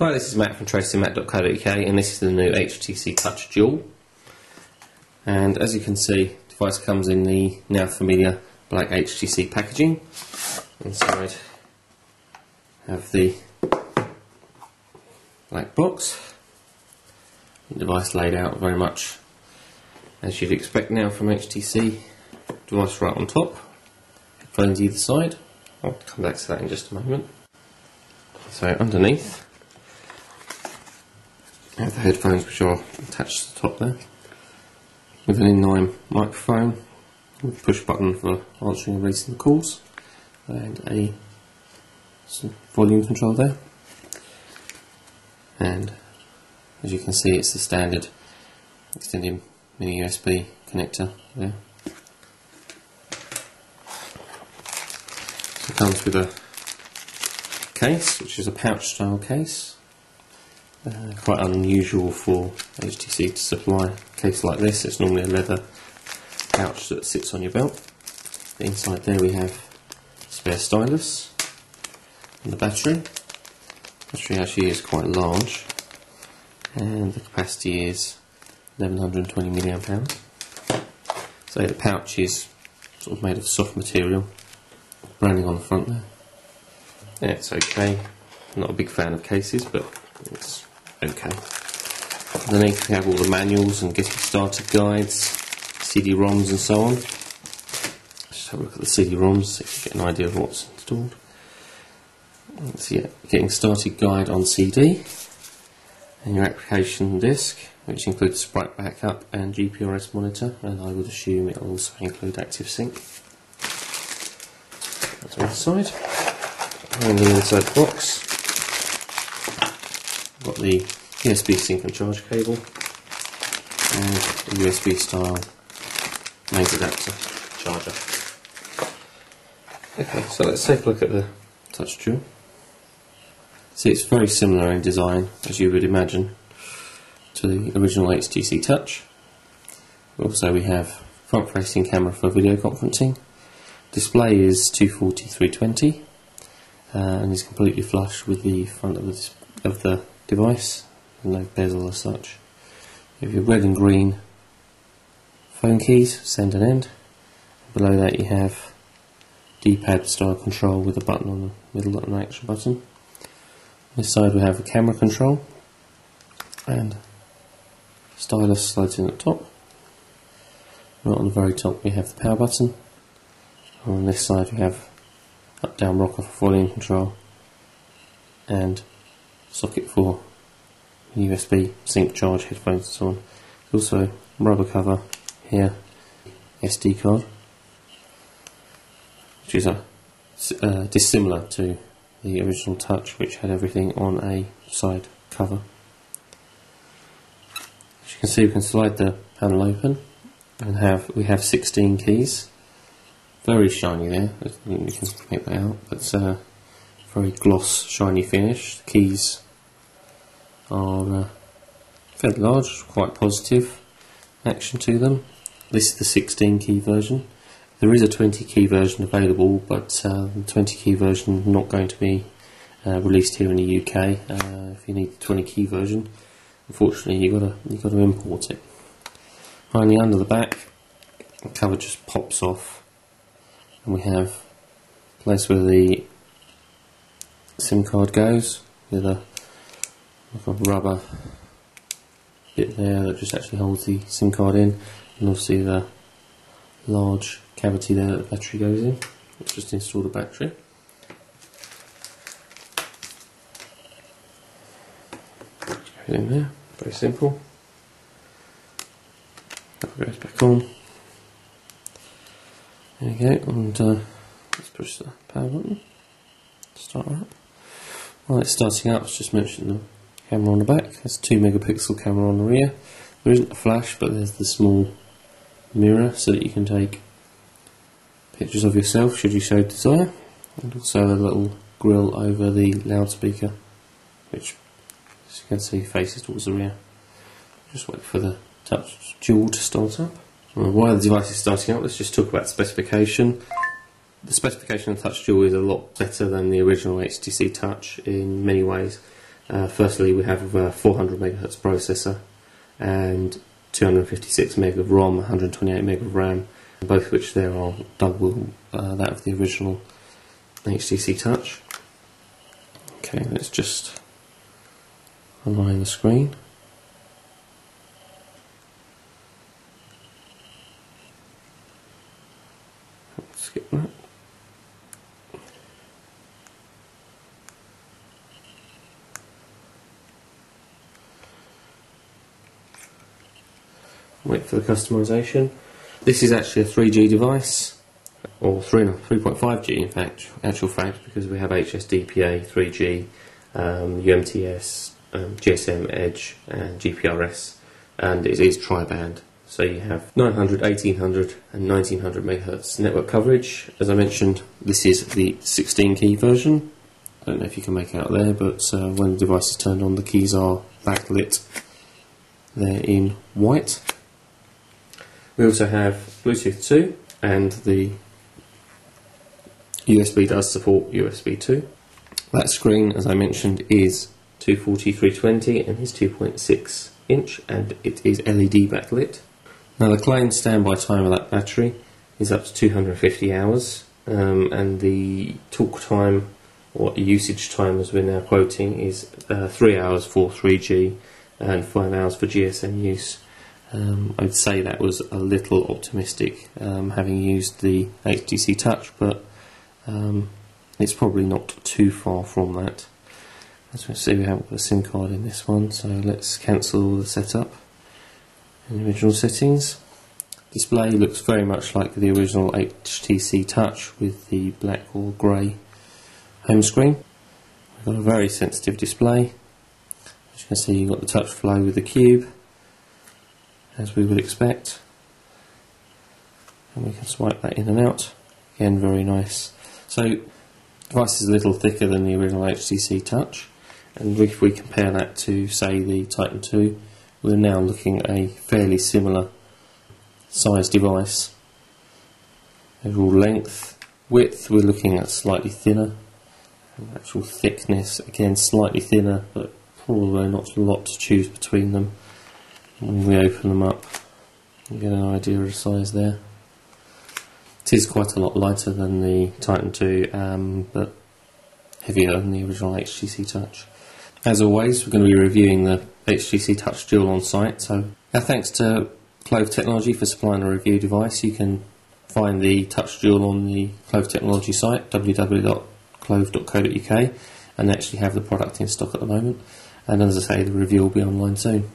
Hi, this is Matt from tracingmatt.co.uk, and this is the new HTC Touch Dual. And as you can see, the device comes in the now familiar black HTC packaging. Inside have the black box. The device laid out very much as you'd expect now from HTC. Device right on top, headphones either side. I'll come back to that in just a moment. So underneath I have the headphones, which are attached to the top there, with an inline microphone, with a push button for answering and releasing the calls, and a volume control there. And as you can see, it's the standard extended mini USB connector there. So it comes with a case, which is a pouch style case. Quite unusual for HTC to supply a case like this. It's normally a leather pouch that sits on your belt. Inside there we have a spare stylus and the battery. The battery actually is quite large, and the capacity is 1120 mAh. So the pouch is sort of made of soft material, branding on the front there. Yeah, it's okay. I'm not a big fan of cases, but it's okay. Underneath we have all the manuals and getting started guides, CD-ROMs and so on. Just have a look at the CD-ROMs so you can get an idea of what's installed. So yeah, getting started guide on CD, and your application disc, which includes sprite backup and GPRS monitor, and I would assume it will also include ActiveSync. That's on the side. And then inside the box, got the USB sync and charge cable and a USB style mains adapter charger. Okay, so let's take a look at the Touch Dual. See, it's very similar in design, as you would imagine, to the original HTC Touch. Also we have front facing camera for video conferencing. Display is 240x320 and is completely flush with the front of the device, no bezel as such. You have your red and green phone keys, send and end. Below that you have D-pad style control with a button on the middle and an action button. On this side we have a camera control, and stylus slides in at the top. Right on the very top we have the power button. On this side we have up down rocker for volume control, and socket for USB sync, charge, headphones and so on. There's also rubber cover here, SD card, which is dissimilar to the original Touch, which had everything on a side cover. As you can see, we can slide the panel open and we have 16 keys. Very shiny there, you can make that out, but it's a very gloss, shiny finish. The keys are fairly large, quite positive action to them. This is the 16 key version. There is a 20 key version available, but the 20 key version is not going to be released here in the UK. If you need the 20 key version, unfortunately you've got to import it. Finally, under the back, the cover just pops off, and we have a place where the SIM card goes, with a rubber bit there that just actually holds the SIM card in, and obviously the large cavity there that the battery goes in. Let's just install the battery. Go in there, very simple. That goes back on. There you go, and let's push the power button to start her up. While it's starting up, let's just mention the camera on the back. There's a 2 megapixel camera on the rear. There isn't a flash, but there's the small mirror so that you can take pictures of yourself should you so desire, and also a little grill over the loudspeaker, which, as you can see, faces towards the rear. Just wait for the Touch Dual to start up. While the device is starting up, let's just talk about specification. The specification of Touch Dual is a lot better than the original HTC Touch in many ways. Firstly, we have a 400 MHz processor and 256 meg of ROM, 128 meg of RAM, both which there are double that of the original HTC Touch. Okay, let's just align the screen. Skip that. Wait for the customization. This is actually a 3G device, or 3.5G in fact, actual fact, because we have HSDPA, 3G, UMTS, GSM, Edge, and GPRS, and it is tri-band. So you have 900, 1800, and 1900 MHz network coverage. As I mentioned, this is the 16 key version. I don't know if you can make it out there, but when the device is turned on, the keys are backlit. They're in white. We also have Bluetooth 2, and the USB does support USB 2. That screen, as I mentioned, is 240x320 and is 2.6 inch, and it is LED backlit. Now the claimed standby time of that battery is up to 250 hours, and the talk time, or usage time as we're now quoting, is 3 hours for 3G and 5 hours for GSM use. I'd say that was a little optimistic, having used the HTC Touch, but it's probably not too far from that. As we see, we haven't got a SIM card in this one, so let's cancel the setup in the original settings. Display looks very much like the original HTC Touch with the black or grey home screen. We've got a very sensitive display. As you can see, you've got the touch flow with the cube, as we would expect, and we can swipe that in and out. Again, very nice. So the device is a little thicker than the original HTC Touch, and if we compare that to, say, the Titan 2, we're now looking at a fairly similar size device. Overall length, width, we're looking at slightly thinner, and actual thickness, again slightly thinner, but probably not a lot to choose between them. When we open them up, you get an idea of the size there. It is quite a lot lighter than the Titan 2, but heavier than the original HTC Touch. As always, we're going to be reviewing the HTC Touch Dual on site, so thanks to Clove Technology for supplying a review device. You can find the Touch Dual on the Clove Technology site, www.clove.co.uk, and actually have the product in stock at the moment. And as I say, the review will be online soon.